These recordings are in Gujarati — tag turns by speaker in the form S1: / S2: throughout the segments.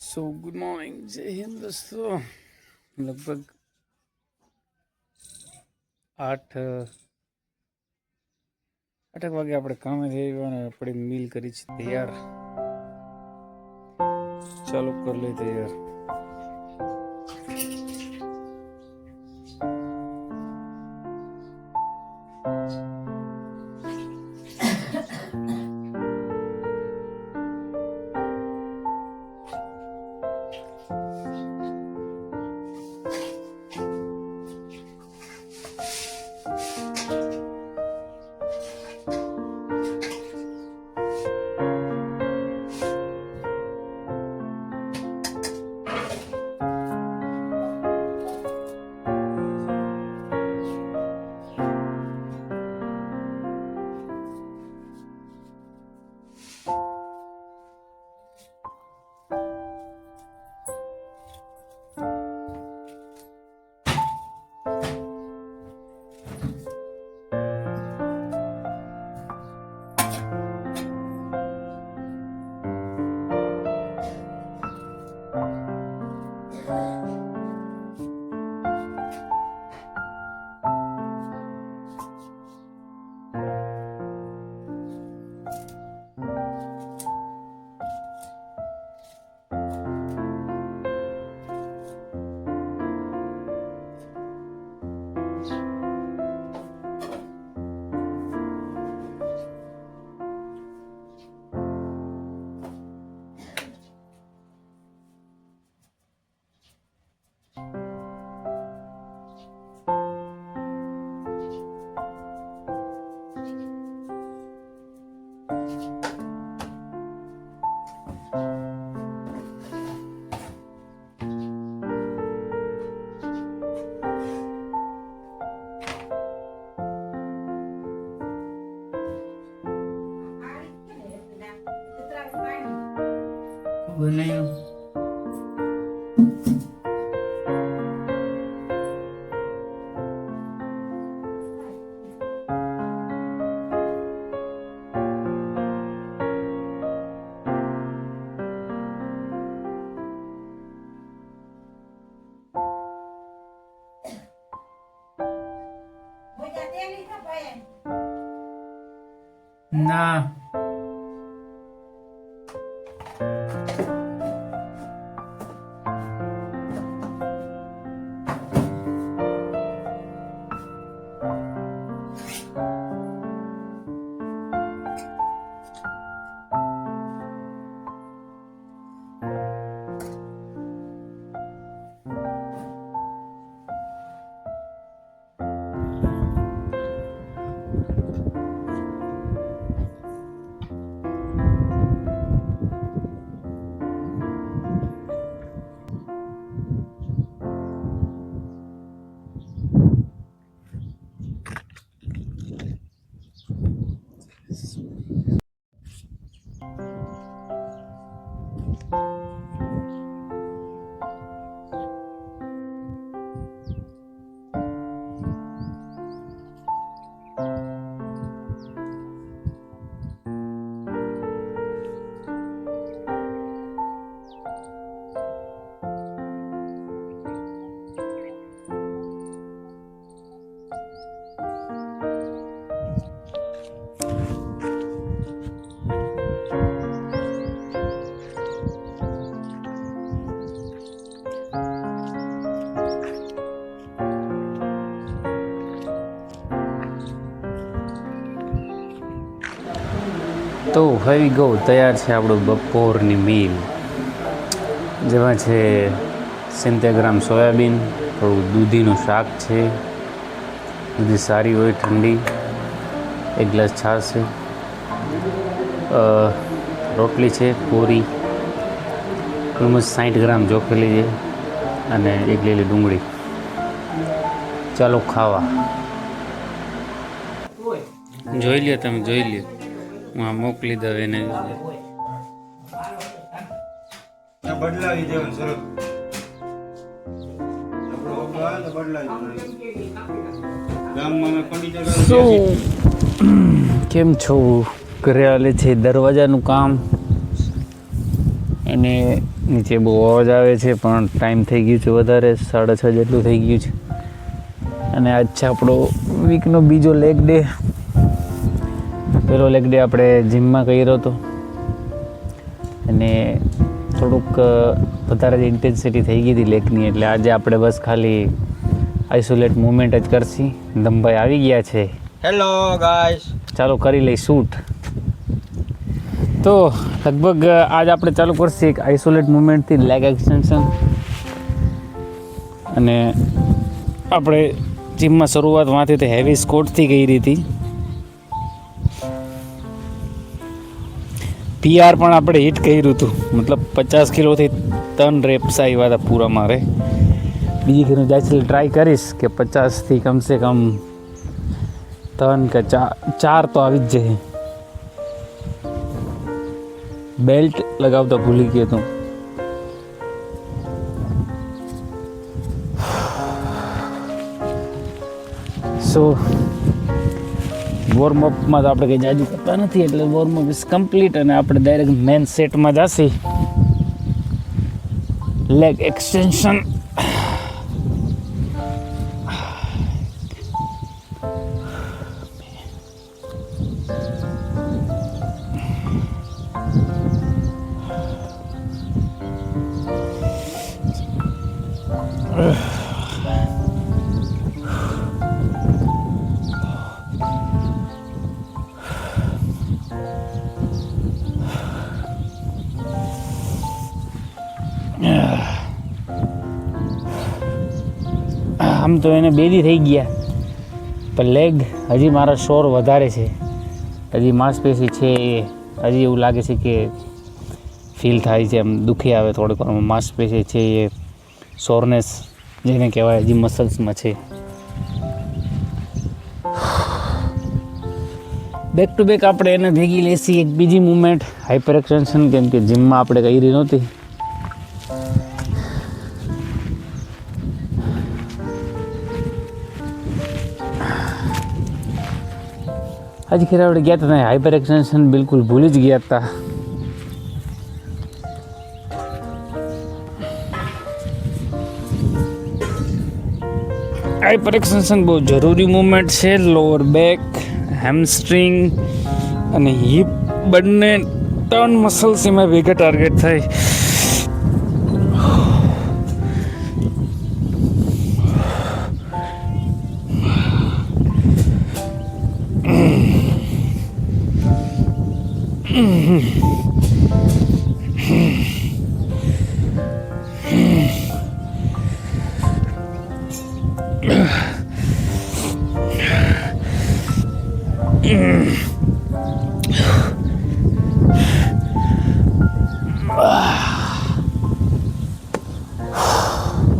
S1: સો ગુડ મોર્નિંગ, જય હિન્દ દોસ્તો. લગભગ 8 વાગે આપણે કામે થઈ ગયા અને આપણે મીલ કરી છે તૈયાર. ચાલુ કરી લઈ તૈયાર. બનાવ્યું ના તો હવે ગો તૈયાર છે આપણું બપોરની મીલ, જેમાં છે 70 ગ્રામ સોયાબીન, થોડું દૂધીનું શાક છે, દૂધી સારી હોય ઠંડી, 1 ગ્લાસ છાશ છે, રોટલી છે, પૂરી ઓલમોસ્ટ 60 ગ્રામ જોખેલી છે અને 1 લીલી ડુંગળી. ચાલો ખાવા. જોઈ લ્યો તમે, જોઈ લ્યો. હું આ મોકલી દઉં એને.
S2: બદલાવી દેવાનું સરસ.
S1: કેમ છો? ઘરે હાલે છે દરવાજાનું કામ અને નીચે બહુ અવાજ આવે છે, પણ ટાઈમ થઈ ગયું છે વધારે, 6:30 જેટલું થઈ ગયું છે. અને આજ છે આપણો વીકનો બીજો લેગ ડે. પહેલો લેગ ડે આપણે જીમમાં કર્યો હતો અને થોડુંક વધારે જ ઇન્ટેન્સિટી થઈ ગઈ હતી લેગની, એટલે આજે આપણે બસ ખાલી આઇસોલેટ મુવમેન્ટ જ કરશી. દમભાઈ આવી ગયા છે.
S2: હેલો ગાઈસ,
S1: ચાલો કરી લઈ શૂટ. તો લગભગ આજ આપણે ચાલુ કરશી એક આઇસોલેટ મુવમેન્ટથી લેગ એક્સટેન્શન. અને આપણે જીમમાં શરૂઆતમાંથી તો હેવી સ્કોટથી કરી હતી. PR પણ આપણે હિટ કર્યું હતું, મતલબ 50 કિલોથી 3 રેપ્સ આવ્યા હતા પૂરા મારે. બીજી ફેર હું જાય ટ્રાય કરીશ કે 50થી કમસે કમ 3 કે 4 તો આવી જ જાય. બેલ્ટ લગાવતા ભૂલી ગયો તું. સો વોર્મઅપમાં તો આપણે કંઈ જાજુ કરતા નથી, એટલે વોર્મઅપ ઇઝ કમ્પ્લીટ અને આપણે ડાયરેક્ટ મેન સેટમાં જશી. Leg extension. આમ તો એને 2 દી થઈ ગયા, પણ લેગ હજી મારા શોર વધારે છે. હજી માંસપેશી છે એ હજી એવું લાગે છે કે ફીલ થાય છે, એમ દુખી આવે થોડીક વાર. માંસપેશી છે એ સોરનેસ જેને કહેવાય હજી મસલ્સમાં છે. બેક ટુ બેક આપણે એને ભેગી લેશી એક બીજી મુવમેન્ટ, હાઇપર એક્સટેન્શન, કેમ કે જીમમાં આપણે કરી નહોતી. આજે ખેર આપણે ગયા હતા હાઇપર એક્સટેન્શન બિલકુલ ભૂલી જ ગયા હતા. હાઇપર એક્સટેન્શન બહુ જરૂરી મુવમેન્ટ છે. લોઅર બેક, હેમસ્ટ્રિંગ અને હિપ બંને 3 મસલ્સ એમાં ભેગા ટાર્ગેટ થાય.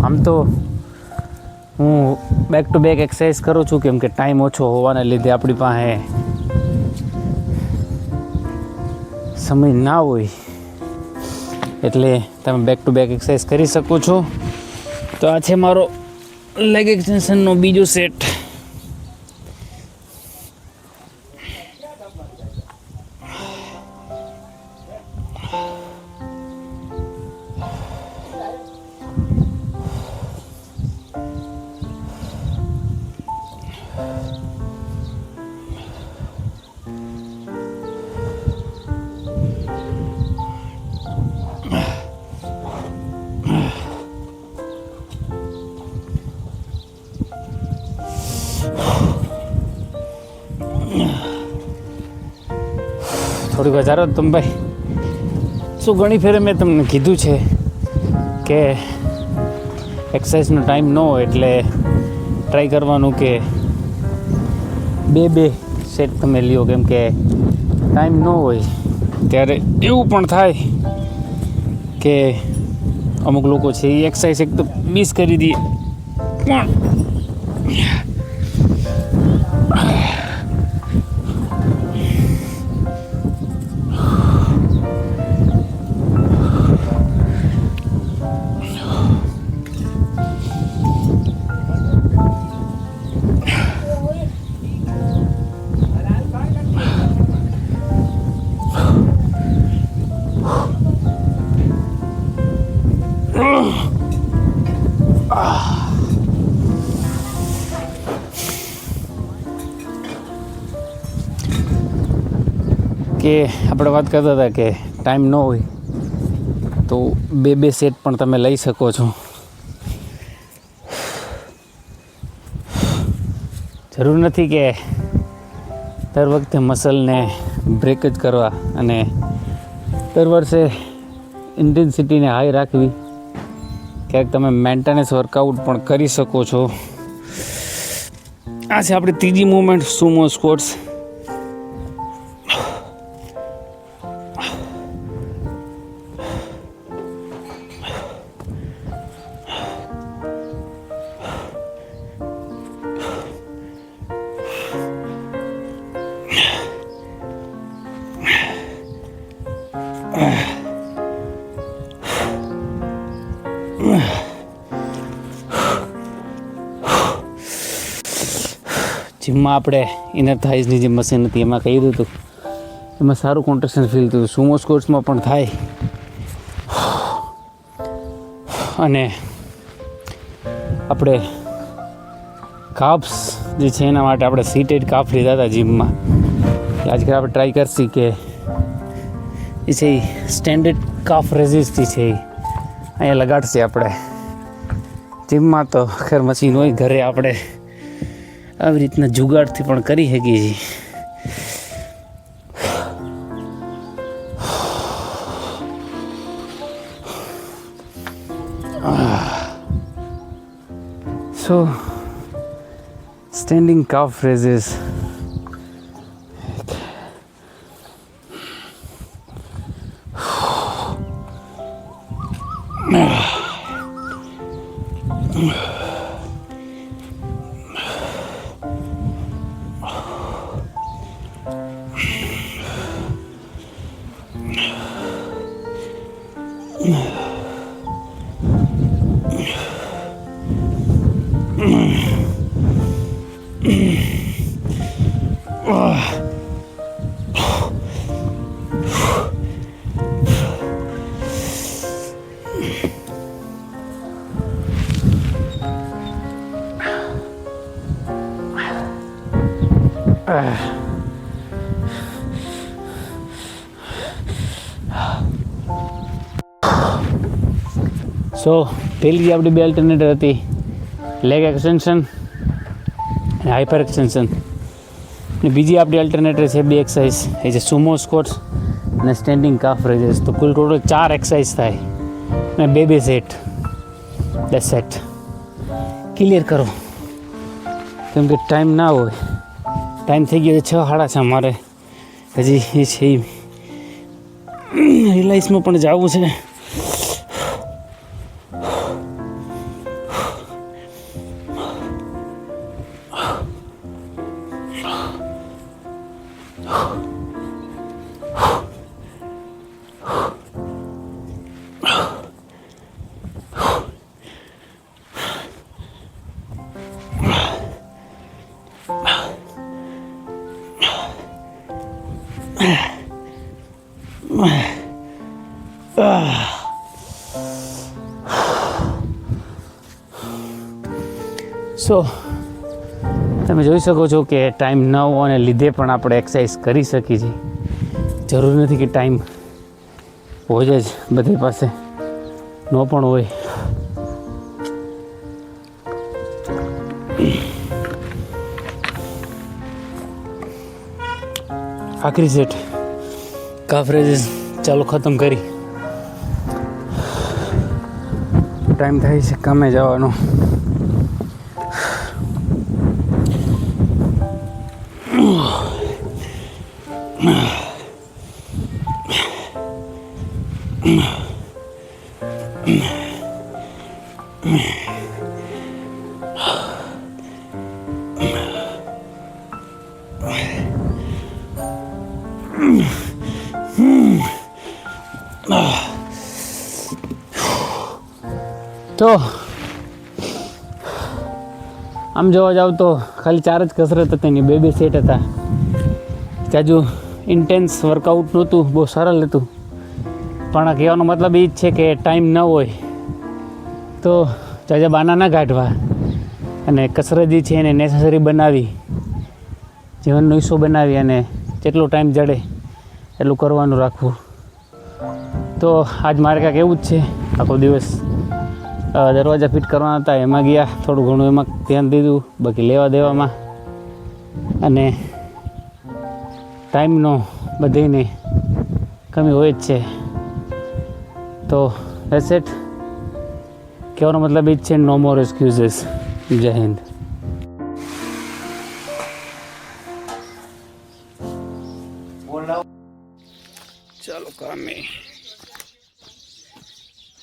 S1: આમ તો હું બેક ટુ બેક એક્સરસાઇઝ કરું છું, કેમ કે ટાઈમ ઓછો હોવાને લીધે આપણી પાસે સમય ના હોય, એટલે તમે બેક ટુ બેક એક્સરસાઇઝ કરી શકો છો. તો આ છે મારો લેગ એક્સટેન્શનનો બીજો સેટ. થોડીક વધારો તમે ભાઈ. શું ઘણી ફેરે મેં તમને કીધું છે કે એક્સરસાઇઝનો ટાઈમ ન હોય એટલે ટ્રાય કરવાનું કે 2 સેટ તમે લ્યો, કેમ કે ટાઈમ ન હોય ત્યારે એવું પણ થાય કે અમુક લોકો છે એ એક્સરસાઇઝ એક તો મિસ કરી દઈએ પણ કે આપણે વાત કરતા હતા કે ટાઈમ ન હોય તો બે સેટ પણ તમે લઈ શકો છો. જરૂર નથી કે દર વખતે મસલને બ્રેક જ કરવા અને દર વર્ષે ઇન્ટેન્સિટીને હાઈ રાખવી. ક્યારેક તમે મેન્ટેનન્સ વર્કઆઉટ પણ કરી શકો છો. આ છે આપણી ત્રીજી મૂવમેન્ટ સુમો સ્ક્વોટ્સ. જીમમાં આપણે ઇનર થાઇઝની જે મશીન હતી એમાં કહ્યું હતું એમાં સારું કોન્ટ્રેક્શન ફીલ થયું. સુમો સ્ક્વોટ્સમાં પણ થાય. અને આપણે કાપ્સ જે છે એના માટે આપણે સીટેડ કાફ લીધા હતા જીમમાં. આજકાલ આપણે ટ્રાય કરશી કે એ છે સ્ટેન્ડર્ડ કાફ રેઝિસ્ટથી છે અહીંયા લગાડશે. આપણે જીમમાં તો ખેર મશીન હોય, ઘરે આપણે આવી રીતના જુગાડથી પણ કરી શકીએ છીએ. સો સ્ટેન્ડિંગ કાફ રેઝિસ સો પહેલી આપણી બે અલ્ટરનેટર હતી લેગ એક્સટેન્શન અને હાઇપર એક્સટેન્શન. અને બીજી આપણી અલ્ટરનેટર છે બે એક્સરસાઇઝ એ છે સુમો સ્ક્વોટ્સ અને સ્ટેન્ડિંગ કાફ રેઝિસ. તો કુલ ટોટલ 4 એક્સરસાઇઝ થાય અને બે સેટ. 10 સેટ ક્લિયર કરો કેમ કે ટાઈમ ના હોય. ટાઈમ થઈ ગયો 6:30 મારે હજી એ છે રિલાયન્સમાં પણ જવું છે. સો તમે જોઈ શકો છો કે ટાઈમ ન હોવાને લીધે પણ આપણે એક્સરસાઇઝ કરી શકીએ છીએ. જરૂર નથી કે ટાઈમ હોય જ બધી પાસે, ન પણ હોય. આખરી સેટ કાફ રેઝિસ ચાલો ખતમ કરી. ટાઈમ થાય છે કામે જવાનો. તો આમ જોવા જાવ તો ખાલી 4 જ કસરત હતી ને 2 સેટ હતા. જાજુ ઇન્ટેન્સ વર્કઆઉટ નહોતું, બહુ સરળ હતું. પણ કહેવાનો મતલબ એ જ છે કે ટાઈમ ન હોય તો જાજા બાના ના કાઢવા અને કસરત જે છે એને નેસેસરી બનાવી, જીવનનો હિસ્સો બનાવી અને જેટલો ટાઈમ જડે એટલું કરવાનું રાખવું. તો આજ મારે કાંઈક એવું જ છે. આખો દિવસ દરવાજા ફિટ કરવાના હતા, એમાં ગયા, થોડું ઘણું એમાં ધ્યાન દીધું, બાકી લેવા દેવામાં અને ટાઈમનો બધીને કમી હોય જ છે. તો ધેટ્સ ઇટ. કહેવાનો મતલબ એ જ છે, નો મોર એક્સક્યુઝીસ. જય હિન્દ. ચાલો કામે.